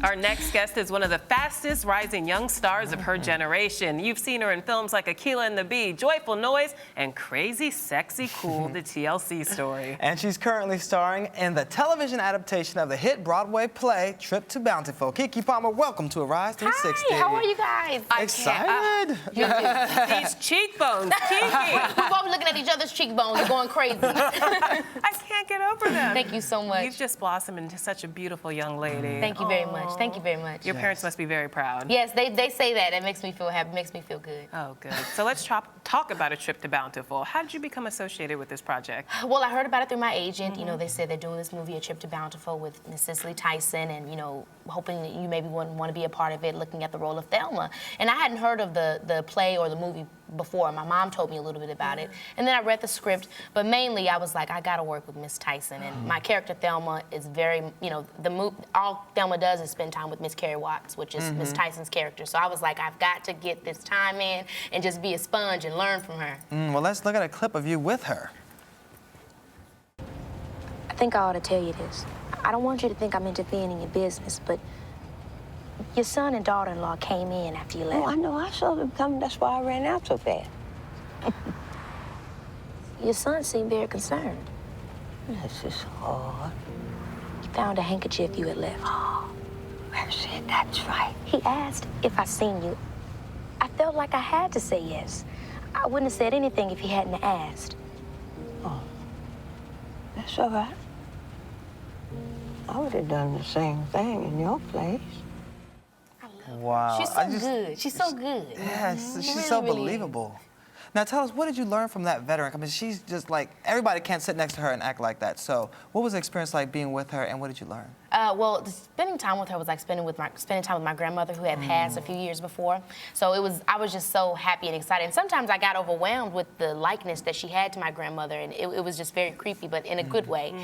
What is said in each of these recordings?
Our next guest is one of the fastest rising young stars of her generation. You've seen her in films like Akilah and the Bee, Joyful Noise, and Crazy Sexy Cool, the TLC Story. And she's currently starring in the television adaptation of the hit Broadway play, Trip to Bountiful. Keke Palmer, welcome to Arise 360. Hi, how are you guys? Excited? These cheekbones, Keke. We're both looking at each other's cheekbones and going crazy. I can't get over them. Thank you so much. You've just blossomed into such a beautiful young lady. Thank you very much. Thank you very much. Your parents must be very proud. Yes, they say that. It makes me feel happy, makes me feel good. Oh, good. So let's talk about A Trip to Bountiful. How did you become associated with this project? Well, I heard about it through my agent. You know, they said they're doing this movie, A Trip to Bountiful, with Miss Cicely Tyson, and, you know, hoping that you maybe want to be a part of it, looking at the role of Thelma. And I hadn't heard of the play or the movie before. My mom told me a little bit about it. And then I read the script, but mainly I was like, I got to work with Miss Tyson. And my character, Thelma, is very, you know, all Thelma does is spend time with Miss Carrie Watts, which is Miss Tyson's character. So I was like, I've got to get this time in and just be a sponge and learn from her. Well, let's look at a clip of you with her. I think I ought to tell you this. I don't want you to think I'm interfering in your business, but your son and daughter-in-law came in after you left. Oh, I know. I saw them coming. That's why I ran out so fast. Your son seemed very concerned. This is hard. He found a handkerchief you had left. Oh, Mercy, that's right. He asked if I seen you. I felt like I had to say yes. I wouldn't have said anything if he hadn't asked. Oh, that's all right. I would have done the same thing in your place. Wow. She's so good. She's so good. Yes, she's Really, so really believable. Now tell us, what did you learn from that veteran? I mean, she's just like, everybody can't sit next to her and act like that. So what was the experience like being with her, and what did you learn? Well, spending time with her was like spending time with my grandmother, who had passed a few years before. So I was just so happy and excited. And sometimes I got overwhelmed with the likeness that she had to my grandmother, and it was just very creepy, but in a good way.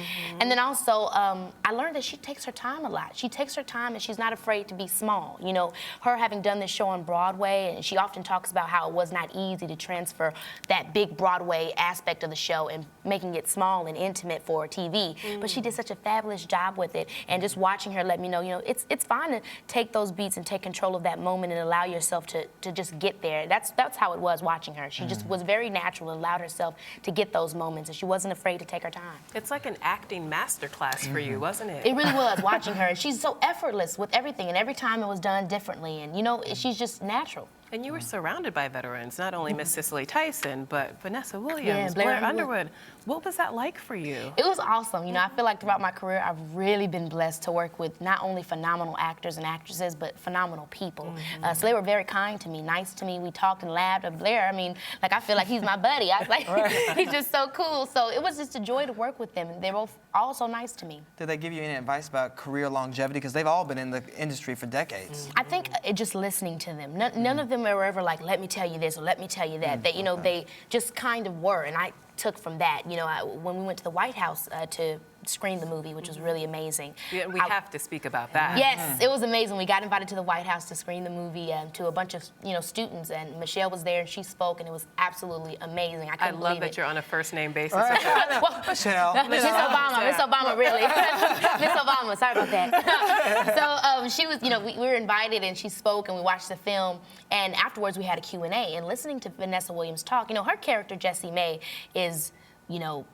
And then also, I learned that she takes her time a lot. She takes her time, and she's not afraid to be small. You know, her having done this show on Broadway, and she often talks about how it was not easy to transfer that big Broadway aspect of the show and making it small and intimate for TV. But she did such a fabulous job with it. And just watching her let me know, you know, it's fine to take those beats and take control of that moment and allow yourself to just get there. That's how it was watching her. She just was very natural and allowed herself to get those moments, and she wasn't afraid to take her time. It's like an acting masterclass for you, wasn't it? It really was, watching her. And she's so effortless with everything, and every time it was done differently. And, you know, she's just natural. And you were surrounded by veterans, not only Miss Cicely Tyson, but Vanessa Williams, Yeah, Blair Underwood. What was that like for you? It was awesome. You know, I feel like throughout my career, I've really been blessed to work with not only phenomenal actors and actresses, but phenomenal people. So they were very kind to me, nice to me. We talked and laughed. Blair, I mean, like, I feel like he's my buddy. I was like, he's just so cool. So it was just a joy to work with them. They're both all so nice to me. Did they give you any advice about career longevity? Because they've all been in the industry for decades. I think just listening to them. None of them were ever like, let me tell you this or let me tell you that. They, you know, they just kind of were, and I took from that. You know, when we went to the White House to screen the movie, which was really amazing. Yeah, we have to speak about that. Yes, it was amazing. We got invited to the White House to screen the movie to a bunch of, you know, students, and Michelle was there and she spoke, and it was absolutely amazing. I couldn't love believe that it. you're on a first name basis. Well, Michelle. Miss Obama, really. Miss Obama, sorry about that. So she was, you know, we were invited, and she spoke, and we watched the film, and afterwards we had a Q&A, and listening to Vanessa Williams talk, you know, her character, Jessie May, is, you know,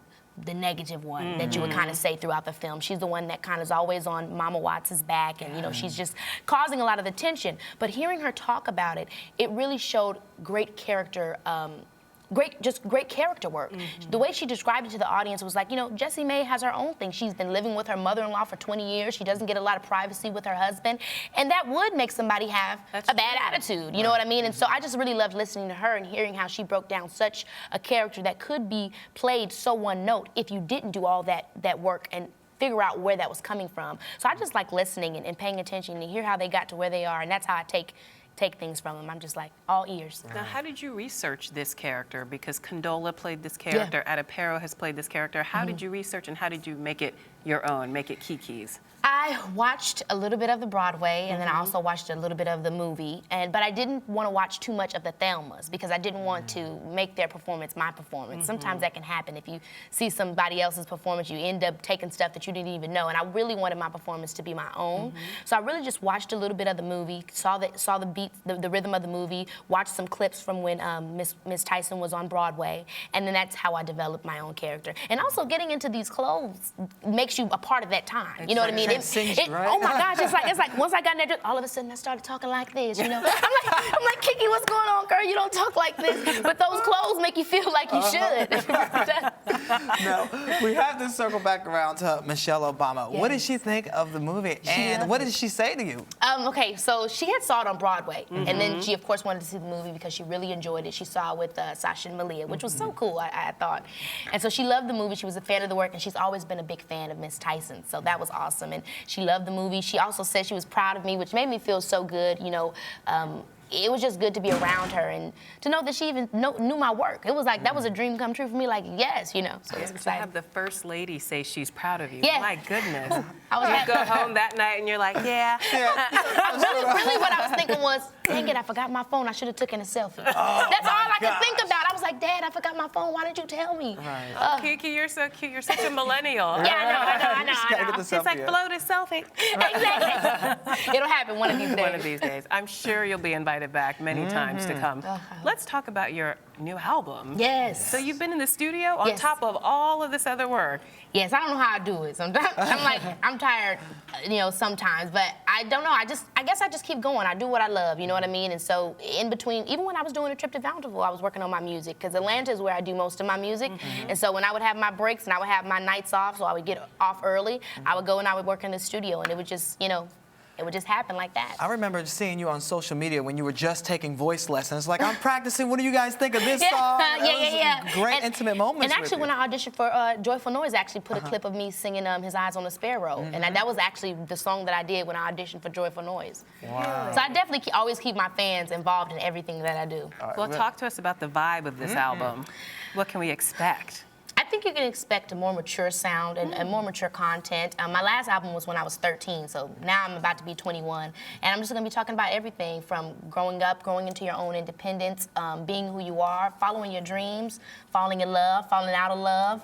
the negative one that you would kind of say throughout the film. She's the one that kind of is always on Mama Watts' back, and, you know, she's just causing a lot of the tension. But hearing her talk about it, it really showed great character, great character work. The way she described it to the audience was like, you know, Jessie May has her own thing. She's been living with her mother-in-law for 20 years. She doesn't get a lot of privacy with her husband, and that would make somebody have a bad attitude. You know what I mean? And so I just really loved listening to her and hearing how she broke down such a character that could be played so one note if you didn't do all that work and figure out where that was coming from. So I just like listening and paying attention and hear how they got to where they are, and that's how I take take things from him. I'm just like all ears. Now, how did you research this character? Because Condola played this character, Adepero has played this character. How did you research and how did you make it your own, make it Keke's? I watched a little bit of the Broadway, and then I also watched a little bit of the movie, but I didn't want to watch too much of the Thelmas because I didn't want to make their performance my performance. Sometimes that can happen. If you see somebody else's performance, you end up taking stuff that you didn't even know, and I really wanted my performance to be my own. So I really just watched a little bit of the movie, saw the beat, the rhythm of the movie, watched some clips from when Miss Tyson was on Broadway, and then that's how I developed my own character. And also getting into these clothes makes you a part of that time. You know what I mean? Right? Oh my gosh, it's like once I got in there, all of a sudden I started talking like this, you know? I'm like, Keke, what's going on, girl? You don't talk like this. But those clothes make you feel like you should. No, we have to circle back around to Michelle Obama. Yes. What did she think of the movie, and what did she say to you? Okay, so she had saw it on Broadway, and then she, of course, wanted to see the movie because she really enjoyed it. She saw it with Sasha and Malia, which was so cool, I thought. And so she loved the movie. She was a fan of the work, and she's always been a big fan of Miss Tyson, so that was awesome. And she loved the movie. She also said she was proud of me, which made me feel so good, you know. It was just good to be around her and to know that she even knew my work. It was like, that was a dream come true for me, like, yes, you know. So it was To exciting. have the First Lady say she's proud of you. Yeah. My goodness. I was You happy. go home that night and you're like, yeah. Really what I was thinking was, dang it, I forgot my phone. I should have taken a selfie. That's all I could think about. I was like, Dad, I forgot my phone. Why didn't you tell me? Oh, Keke, you're so cute. You're such a millennial. I know. Just gotta get the It's like selfie. float a selfie. Exactly. It'll happen one of these days. One of these days. I'm sure you'll be invited back many times to come. Let's talk about your new album. Yes. So you've been in the studio on Yes. top of all of this other work. Yes, I don't know how I do it. Sometimes I'm like, I'm tired, you know, sometimes, but I don't know. I guess I just keep going. I do what I love, you know what I mean? And so in between, even when I was doing a trip to Bountiful, I was working on my music because Atlanta is where I do most of my music. And so when I would have my breaks and I would have my nights off, so I would get off early, I would go and I would work in the studio, and it would just, you know, it would just happen like that. I remember seeing you on social media when you were just taking voice lessons. Like, I'm practicing. What do you guys think of this song? That was great intimate moments. And actually, with when I auditioned for Joyful Noise, I actually put a clip of me singing His Eyes on a Sparrow. And that was actually the song that I did when I auditioned for Joyful Noise. Wow. So I definitely always keep my fans involved in everything that I do. Well, talk to us about the vibe of this album. What can we expect? I think you can expect a more mature sound and more mature content. My last album was when I was 13, so now I'm about to be 21. And I'm just gonna be talking about everything from growing up, growing into your own independence, being who you are, following your dreams, falling in love, falling out of love,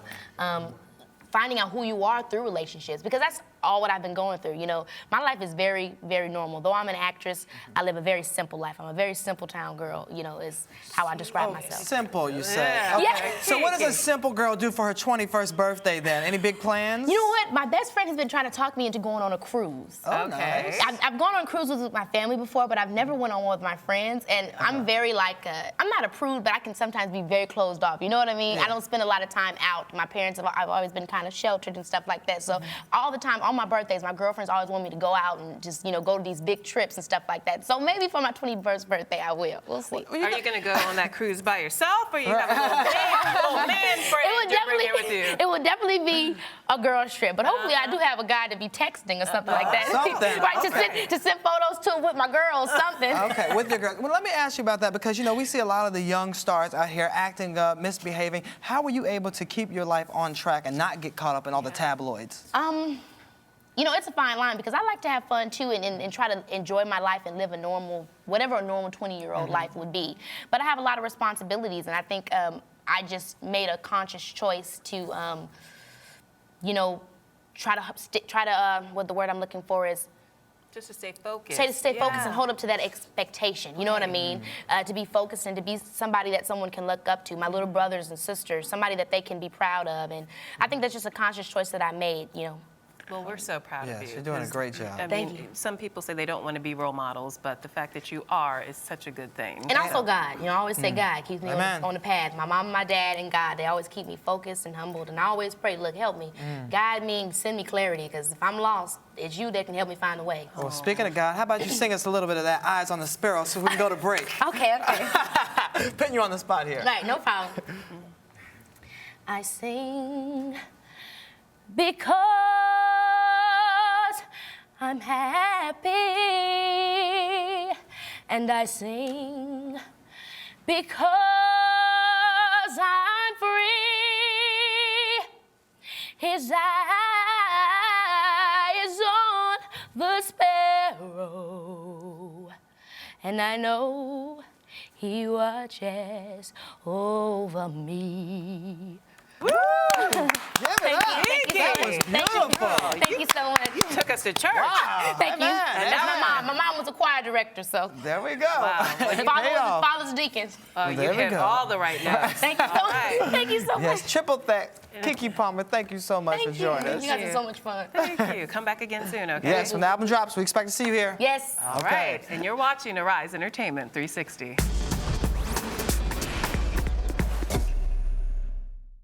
finding out who you are through relationships, because that's all what I've been going through. You know, my life is very, very normal. Though I'm an actress, I live a very simple life. I'm a very simple town girl, you know, is how I describe myself. Simple, you say. Yeah. Okay. Yeah. So what does a simple girl do for her 21st birthday then? Any big plans? You know what? My best friend has been trying to talk me into going on a cruise. Oh, Okay. nice. I've gone on cruises with my family before, but I've never went on one with my friends. And I'm very like, I'm not a prude, but I can sometimes be very closed off. You know what I mean? I don't spend a lot of time out. My parents I've always been kind of sheltered and stuff like that. So all the time, on my birthdays, my girlfriends always want me to go out and just, you know, go to these big trips and stuff like that. So maybe for my 21st birthday, I will. We'll see. Are you going to go on that cruise by yourself, or you have a little man friend to bring here with you? It would definitely be a girl's trip, but hopefully I do have a guy to be texting or something like that. Something, Right, okay. to send photos to with my girls, something. Okay, with your girl. Well, let me ask you about that because, you know, we see a lot of the young stars out here acting up, misbehaving. How were you able to keep your life on track and not get caught up in all the tabloids? You know, it's a fine line because I like to have fun too and try to enjoy my life and live a normal, whatever a normal 20-year-old life would be. But I have a lot of responsibilities, and I think I just made a conscious choice to, you know, try to what the word I'm looking for is, Just to stay focused. stay focused and hold up to that expectation. You know what I mean? To be focused and to be somebody that someone can look up to, my little brothers and sisters, somebody that they can be proud of. And I think that's just a conscious choice that I made, you know. Well, we're so proud of you. Yes, you're doing a 'cause, great job. I Thank mean, you. some people say they don't want to be role models, but the fact that you are is such a good thing. And also God, you know, I always say God keeps me Amen. on the path. My mom, my dad, and God, they always keep me focused and humbled. And I always pray, look, help me. Guide me and send me clarity, because if I'm lost, it's you that can help me find the way. Well, speaking of God, how about you sing us a little bit of that Eyes on the Sparrow so we can go to break? Okay. Putting you on the spot here. Right, no problem. I sing because I'm happy and I sing because I'm free. His eye is on the sparrow, and I know he watches over me. Woo! Give it Thank up. you, thank you so That much. was Thank you. beautiful. Thank you so much. You took us to church. Wow. Thank you. Amen. That's my mom. My mom was a choir director, so There we go. Wow. Well, you father's deacons. You There we hit go. all the right notes. Thank you so much. right. Thank you so much. Yes, triple thanks. Keke Palmer, thank you so much Thank for you. joining us. You guys are so much fun. Thank you. Come back again soon, okay? Yes, when the album drops, we expect to see you here. Yes. All right. And you're watching Arise Entertainment 360.